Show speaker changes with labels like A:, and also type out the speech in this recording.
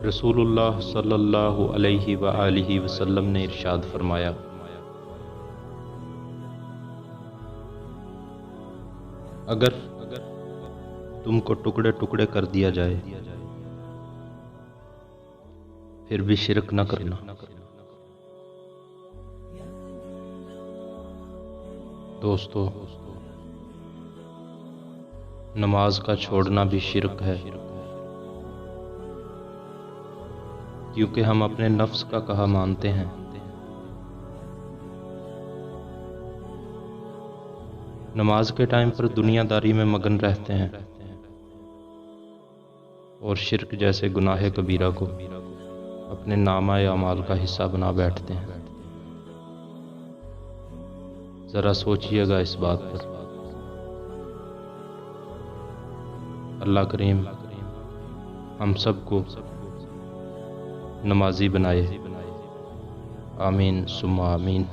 A: رسول اللہ صلی اللہ علیہ وآلہ وسلم نے ارشاد فرمایا، اگر تم کو ٹکڑے ٹکڑے کر دیا جائے پھر بھی شرک نہ کرنا۔ دوستو، نماز کا چھوڑنا بھی شرک ہے، کیونکہ ہم اپنے نفس کا کہا مانتے ہیں۔ نماز کے ٹائم پر دنیا داری میں مگن رہتے ہیں اور شرک جیسے گناہ کبیرہ کو اپنے نامہ اعمال کا حصہ بنا بیٹھتے ہیں۔ ذرا سوچئے گا اس بات پر۔ اللہ کریم ہم سب کو نمازی بنائے، آمین ثم آمین۔